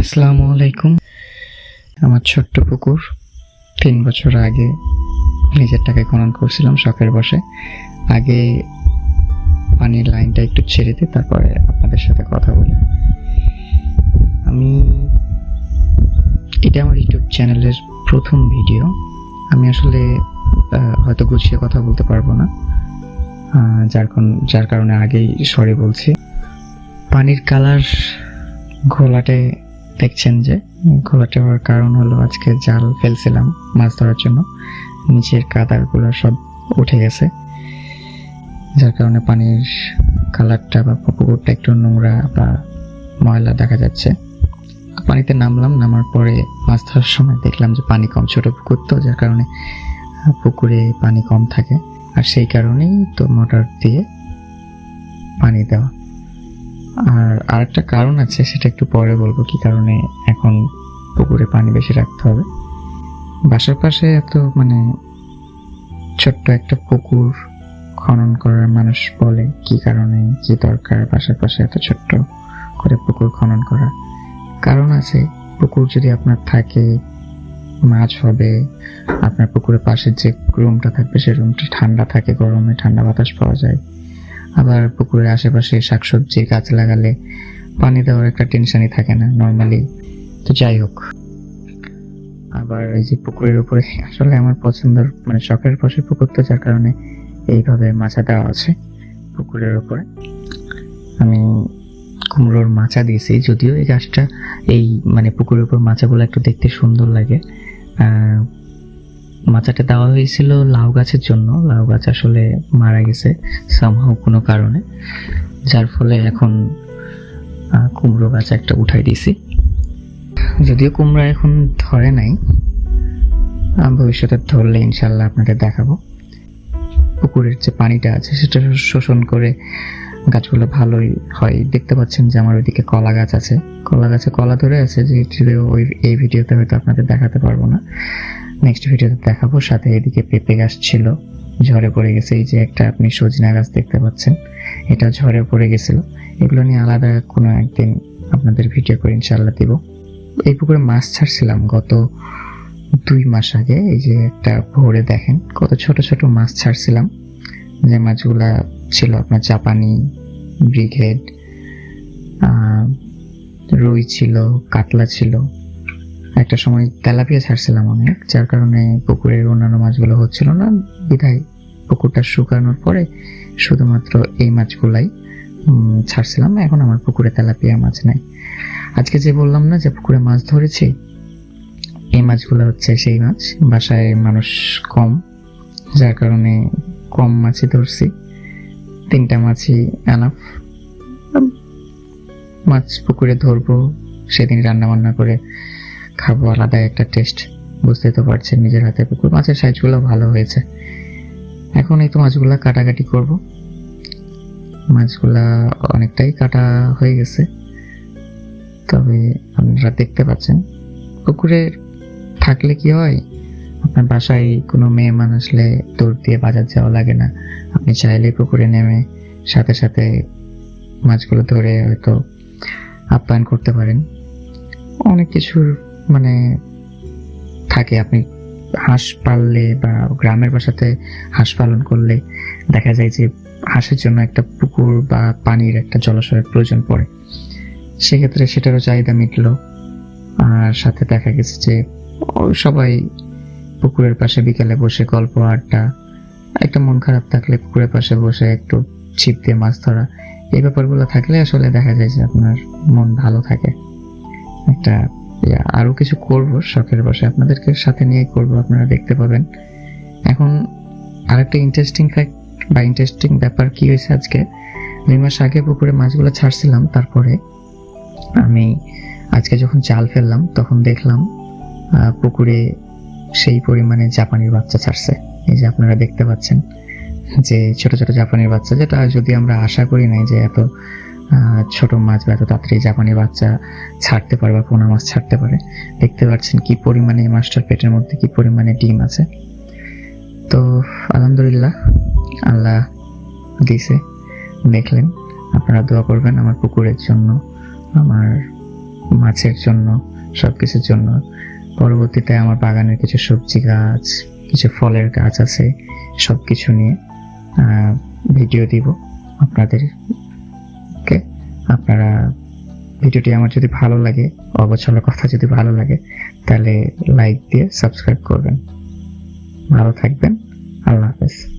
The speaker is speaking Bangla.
আসসালামু আলাইকুম। আমার ছোট্ট পুকুর 3 বছর আগে নিজের টাকায় খনন করছিলাম শখের বসে। আগে পানির লাইনটা একটু ছেড়ে দিই, তারপরে আপনাদের সাথে কথা বলি। এটা আমার ইউটিউব চ্যানেলের প্রথম ভিডিও। আমি আসলে হয়তো গুছিয়ে কথা বলতে পারবো না, যার কারণে আগেই সরি বলছি। পানির কালার ঘোলাটে দেখছেন, যে ঘোলাটে হওয়ার কারণ হলো আজকে জাল ফেলছিলাম মাছ ধরার জন্য, নিচের কাদাগুলো সব উঠে গেছে, যার কারণে পানির কালারটা বা পুকুরটা একটু নোংরা বা ময়লা দেখা যাচ্ছে। পানিতে নামার পরে মাছ ধরার সময় দেখলাম যে পানি কম, ছোট পুকুর তো, যার কারণে পুকুরে পানি কম থাকে, আর সেই কারণেই তো মোটর দিয়ে পানি দেওয়া। আর আরেকটা কারণ আছে, সেটা একটু পরে বলবো কি কারণে এখন পুকুরে পানি বেশি রাখতে হবে। বাসার পাশে এত ছোট্ট একটা পুকুর খনন করার মানুষ বলে কি কারণে, কি দরকার বাসার পাশে এত ছোট্ট করে পুকুর খনন করা? কারণ আছে। পুকুর যদি আপনার থাকে, মাছ হবে। আপনার পুকুরের পাশের যে রুমটা থাকবে সেই রুমটি ঠান্ডা থাকে, গরমে ঠান্ডা বাতাস পাওয়া যায়। আবার পুকুরের আশেপাশে শাকসবজির গাছ লাগালে পানি দেওয়ার একটা টেনশনই থাকে না নর্মালি। তো যাই হোক, আবার এই যে পুকুরের উপরে আসলে আমার পছন্দের শখের পাশে পুকুর, তো যার কারণে এইভাবে মাচা দেওয়া আছে পুকুরের উপরে। আমি কুমড়োর মাচা দিয়েছি, যদিও এই গাছটা এই পুকুরের উপর মাচাগুলো একটু দেখতে সুন্দর লাগে। মাচাটা দেওয়া হয়েছিল লাউ গাছের জন্য। লাউ গাছ আসলে মারা গেছে সামহাও কোনো কারণে, যার ফলে এখন কুমড়ো গাছ একটা উঠাই দিয়েছি। যদিও কুমড়া এখন ধরে নাই, ভবিষ্যতে ধরলে ইনশাল্লাহ আপনাদের দেখাবো। পুকুরের যে পানিটা আছে সেটা শোষণ করে গাছগুলো ভালোই হয়। দেখতে পাচ্ছেন যে আমার ওইদিকে কলা গাছ আছে, কলা গাছে কলা ধরে আছে, যে এই ভিডিওতে হয়তো আপনাদের দেখাতে পারবো না, নেক্সট ভিডিওতে দেখাবো। সাথে এদিকে পেঁপে গাছ ছিল, ঝড়ে পড়ে গেছে। এই যে একটা আপনি সজনা গাছ দেখতে পাচ্ছেন, এটা ঝড়ে পড়ে গেছিল। এগুলো নিয়ে আলাদা কোনো একদিন আপনাদের ভিডিও করে ইনশাল্লাহ দিব। এই পুকুরে মাছ ছাড়ছিলাম গত 2 মাস আগে। এই যে একটা ভোরে দেখেন কত ছোট ছোট মাছ ছাড়ছিলাম, যে মাছগুলা ছিল আপনার জাপানি, ব্রিগেড, রুই ছিল, কাতলা ছিল। একটা সময় তেলাপিয়া ছাড়ছিলাম অনেক, যার কারণে পুকুরের অন্যান্য মাছগুলো হচ্ছিল না, বিধায় পুকুরটা শুকানোর পরে শুধুমাত্র এই মাছগুলাই ছাড়ছিলাম। এখন আমার পুকুরে তেলাপিয়া মাছ নাই। আজকে যে বললাম না যে পুকুরে মাছ ধরেছি, এই মাছগুলো হচ্ছে সেই মাছ। বাসায় মানুষ কম, যার কারণে কম মাছই ধরছি। 3টা মাছই এনাফ। মাছ পুকুরে ধরবো, সেদিন রান্না বান্না করে খাবো, আলাদা একটা টেস্ট। বুঝতে তো পারছেন, নিজের হাতে পুকুর। মাছের সাইজগুলো ভালো হয়েছে। এখন এই তো মাছগুলা কাটাকাটি করব। মাছগুলা অনেকটাই কাটা হয়ে গেছে, তবে আপনারা দেখতে পাচ্ছেন পুকুরে থাকলে কি হয়, আপনার বাসায় কোনো মেহমান আসলে দৌড় দিয়ে বাজার যাওয়া লাগে না। আপনি চাইলে পুকুরে নেমে সাথে সাথে মাছগুলো ধরে হয়তো আপ্যায়ন করতে পারেন। অনেক কিছুর থাকে। আপনি হাঁস পাললে বা গ্রামের বাসাতে হাঁস পালন করলে দেখা যায় যে হাঁসের জন্য একটা পুকুর বা পানির একটা জলাশয়ের প্রয়োজন পড়ে। সেক্ষেত্রে সেটারও চাহিদা মিটলো। আর সাথে দেখা গেছে যে সবাই পুকুরের পাশে বিকেলে বসে গল্প আড্ডা, একটা মন খারাপ থাকলে পুকুরের পাশে বসে একটু ছিপ দিয়ে মাছ ধরা, এই ব্যাপারগুলো থাকলে আসলে দেখা যায় যে আপনার মন ভালো থাকে। একটা আরো কিছু করব শখের বসে, আপনাদেরকে সাথে নিয়ে করব, আপনারা দেখতে পাবেন। এখন আরেকটা ইন্টারেস্টিং ফ্যাক্ট বা ইন্টারেস্টিং ব্যাপার কি হয়েছে, আজকে 2 মাস আগে পুকুরে মাছগুলো ছাড়ছিলাম, তারপরে আমি আজকে যখন জাল ফেললাম তখন দেখলাম পুকুরে সেই পরিমাণে জাপানির বাচ্চা ছাড়ছে। এই যে আপনারা দেখতে পাচ্ছেন যে ছোট ছোট জাপানির বাচ্চা, যেটা যদি আমরা আশা করি নাই যে এত ছোট মাছ বা এত তাড়াতাড়ি জাপানি বাচ্চা ছাড়তে পারে বা পোনা মাছ ছাড়তে পারে। দেখতে পাচ্ছেন কি পরিমাণে মাছটার পেটের মধ্যে কি পরিমাণে ডিম আছে। তো আলহামদুলিল্লাহ, আল্লাহ দিছে। দেখলেন, আপনারা দোয়া করবেন আমার পুকুরের জন্য, আমার মাছের জন্য, সবকিছুর জন্য। পরবর্তীতে আমার বাগানের কিছু সবজি গাছ, কিছু ফলের গাছ আছে, সবকিছু নিয়ে ভিডিও দিব আপনাদেরকে। আপনারা ভিডিওটি আমার যদি ভালো লাগে, অগোছালো কথা যদি ভালো লাগে, তাহলে লাইক দিয়ে সাবস্ক্রাইব করবেন। ভালো থাকবেন। আল্লাহ হাফেজ।